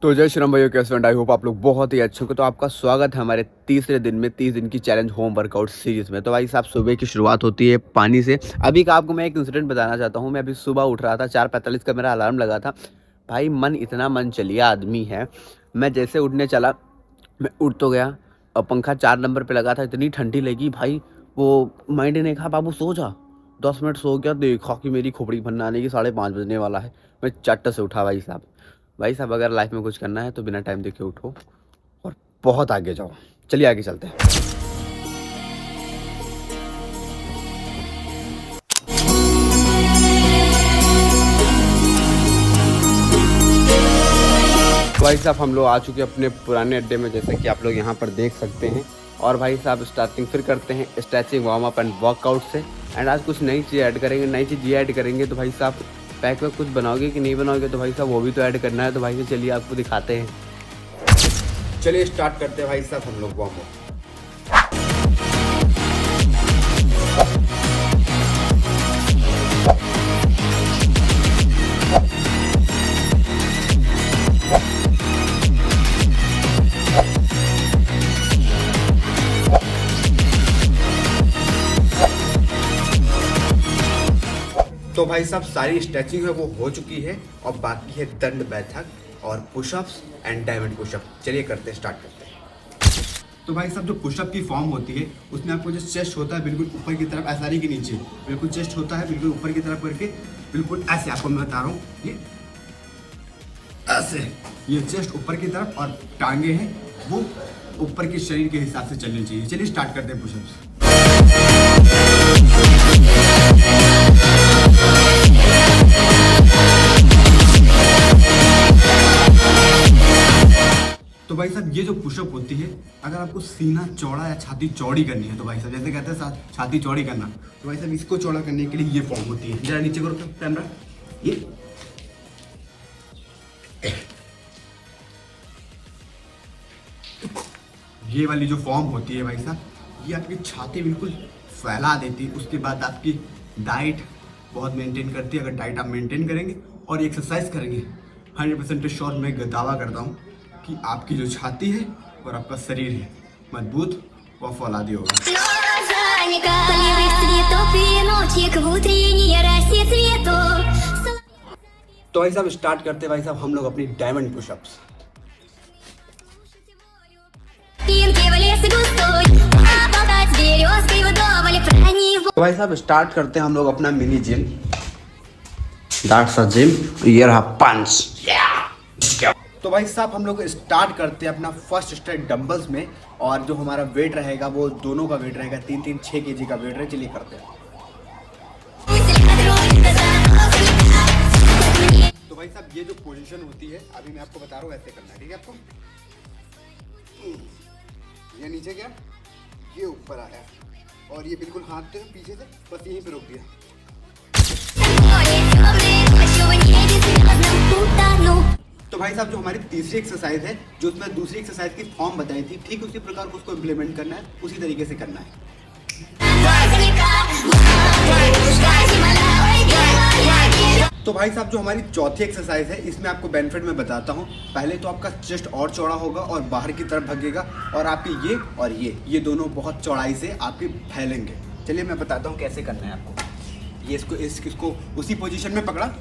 तो जय श्री राम भाइयों, कैसे हैं? आई होप आप लोग बहुत ही अच्छे होंगे। तो आपका स्वागत है हमारे तीसरे दिन में 30 दिन की चैलेंज होम वर्कआउट सीरीज में। तो भाई साहब, सुबह की शुरुआत होती है पानी से। अभी का आपको मैं एक इंसिडेंट बताना चाहता हूँ। मैं अभी सुबह उठ रहा था, 4:45 का मेरा अलार्म लगा था। भाई मन इतना मन चलिया आदमी है। मैं जैसे उठने चला, मैं उठ तो गया और पंखा 4 नंबर पर लगा था। इतनी ठंडी लगी भाई, वो माइंड ने कहा बाबू सो जा। 10 मिनट सो गया, देखा कि मेरी खोपड़ी भरना आने की 5:30 बजने वाला है। मैं चट से उठा भाई साहब। भाई साहब, अगर लाइफ में कुछ करना है तो बिना टाइम देखे उठो और बहुत आगे जाओ। चलिए आगे चलते हैं। भाई साहब, हम लोग आ चुके हैं अपने पुराने अड्डे में, जैसे कि आप लोग यहाँ पर देख सकते हैं। और भाई साहब, स्टार्टिंग फिर करते हैं stretching, warm up and workout से। एंड आज कुछ नई चीज़ ऐड करेंगे। नई चीज़ ये ऐड करेंगे तो भाई साहब, पैक वैक कुछ बनाओगे कि नहीं बनाओगे तो भाई साहब वो भी तो ऐड करना है। तो भाई साहब चलिए आपको दिखाते हैं। चलिए स्टार्ट करते हैं भाई साहब हम लोग वार्म अप। तो भाई साहब, सारी स्ट्रेचिंग है वो हो चुकी है और बाकी है दंड बैठक और पुशअप्स एंड डायमंड पुशअप। चलिए करते हैं, स्टार्ट करते हैं। तो भाई साहब, जो पुशअप की फॉर्म होती है उसमें आपको जो चेस्ट होता है बिल्कुल ऊपर की तरफ, ऐसा नहीं कि नीचे, बिल्कुल चेस्ट होता है बिल्कुल ऊपर की तरफ करके, बिल्कुल ऐसे आपको मैं बता रहा हूँ, ये ऐसे, ये चेस्ट ऊपर की तरफ और टांगे हैं वो ऊपर के शरीर के हिसाब से चलनी चाहिए। चलिए स्टार्ट करते हैं पुशअप्स। तो भाई साहब, ये जो पुशअप होती है, अगर आपको सीना चौड़ा या छाती चौड़ी करनी है तो भाई साहब, जैसे कहते हैं छाती चौड़ी करना, तो भाई साहब इसको चौड़ा करने के लिए ये फॉर्म होती है। जरा नीचे करो कैमरा, ये वाली जो फॉर्म होती है भाई साहब, ये आपकी छाती बिल्कुल फैला देती है। उसके बाद आपकी डाइट बहुत मेंटेन करती है। अगर डाइट आप मेंटेन करेंगे और एक्सरसाइज करेंगे, 100% श्योर मैं दावा करता हूँ कि आपकी जो छाती है और आपका शरीर है मजबूत व फौलादी होगा। तो भाई साहब स्टार्ट करते हैं भाई साहब हम लोग अपनी डायमंड पुशअप्स। तो भाई साहब स्टार्ट करते हैं हम लोग अपना mini gym, that's a gym, ये रहा पंच। तो भाई साहब हम लोग स्टार्ट करते हैं अपना फर्स्ट स्टेप डंबल्स में, और जो हमारा वेट रहेगा वो दोनों का वेट रहेगा 3-3 6 kg का वेट है। चलिए करते हैं। तो भाई साहब, ये जो पोजीशन होती है अभी मैं आपको बता रहा हूँ, ऐसे करना है, ठीक है आपको। ये नीचे गया, ये ऊपर आया और ये बिल्कुल हाथ तो पीछे से बस यहीं पे रोक दिया। तो भाई साहब, जो हमारी तीसरी एक्सरसाइज है, जो उसमें दूसरी एक्सरसाइज की फॉर्म बताई थी, ठीक उसी प्रकार को उसको इम्प्लीमेंट करना है, उसी तरीके से करना है। तो भाई साहब, जो हमारी चौथी एक्सरसाइज है, इसमें आपको बेनिफिट मैं बताता हूँ। पहले तो आपका चेस्ट और चौड़ा होगा और बाहर की तरफ भगेगा, और आपके ये और ये दोनों बहुत चौड़ाई से आपके फैलेंगे। चलिए मैं बताता हूँ कैसे करना है आपको। ये इसको उसी पोजीशन में पकड़ा,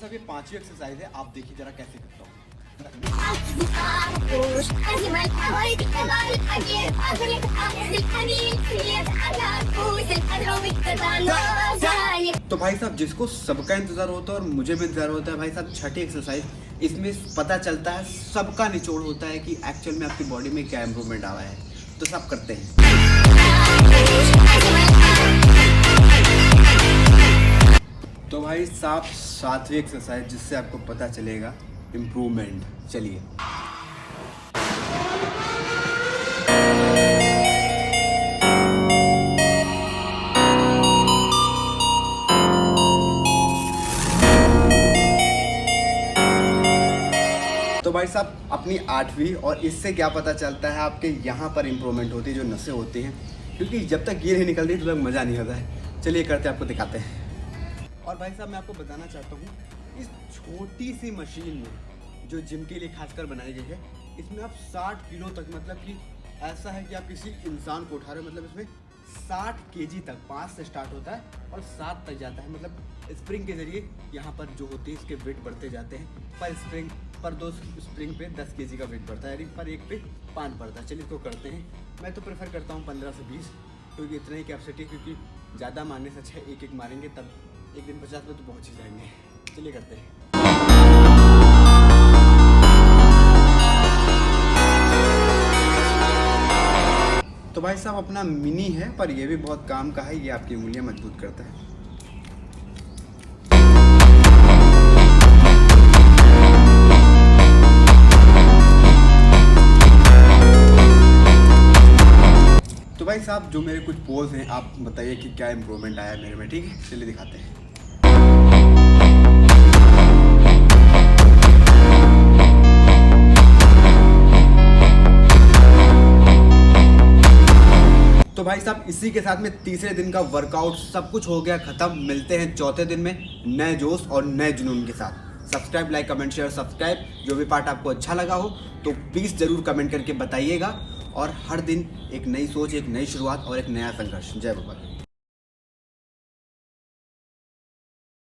ये पांचवी एक्सरसाइज है। आप देखिए जरा कैसे करता हूँ। तो भाई साहब, जिसको सबका इंतजार होता है और मुझे भी इंतजार होता है भाई साहब, छठी एक्सरसाइज, इसमें पता चलता है, सबका निचोड़ होता है कि एक्चुअल में आपकी बॉडी में क्या इंप्रूवमेंट आया है। तो सब करते हैं। तो भाई साहब, सातवीं एक्सरसाइज, जिससे आपको पता चलेगा इम्प्रूवमेंट। चलिए। भाई साहब अपनी 8वीं और इससे क्या पता चलता है आपके यहाँ पर इम्प्रूवमेंट होती है, जो नसें होती हैं, क्योंकि जब तक ये नहीं निकलती तब तक मज़ा नहीं होता है। चलिए करते आपको दिखाते हैं। और भाई साहब मैं आपको बताना चाहता हूँ, इस छोटी सी मशीन में जो जिम के लिए खासकर बनाई गई है, इसमें आप 60 किलो तक, मतलब कि ऐसा है कि आप किसी इंसान को उठा रहे हो, मतलब इसमें 60 केजी तक 5 से स्टार्ट होता है और 7 तक जाता है। मतलब स्प्रिंग के ज़रिए यहाँ पर जो होती है इसके वेट बढ़ते जाते हैं। पर 2 स्प्रिंग पे 10 केजी का वेट बढ़ता है, यानी पर एक पे 5 बढ़ता है। चलिए इसको करते हैं। मैं तो प्रेफर करता हूँ 15 से 20, क्योंकि इतना ही कैपेसिटी, क्योंकि ज़्यादा मारने से अच्छा है एक मारेंगे, तब एक दिन 50 पे तो पहुँच ही जाएंगे। चलिए करते हैं। तो भाई साहब अपना मिनी है, पर ये भी बहुत काम का है, ये आपकी उंगलियां मजबूत करता है। तो भाई साहब जो मेरे कुछ पोज हैं, आप बताइए कि क्या इम्प्रूवमेंट आया है मेरे में, ठीक है? चलिए दिखाते हैं। तो भाई साहब इसी के साथ में तीसरे दिन का वर्कआउट सब कुछ हो गया खत्म। मिलते हैं चौथे दिन में नए जोश और नए जुनून के साथ। Subscribe, like, comment, share, subscribe. जो भी पार्ट आपको अच्छा लगा हो तो प्लीज़ ज़रूर कमेंट करके बताइएगा। और हर दिन एक नई सोच, एक नई शुरुआत और एक नया संघर्ष। जय बाबा।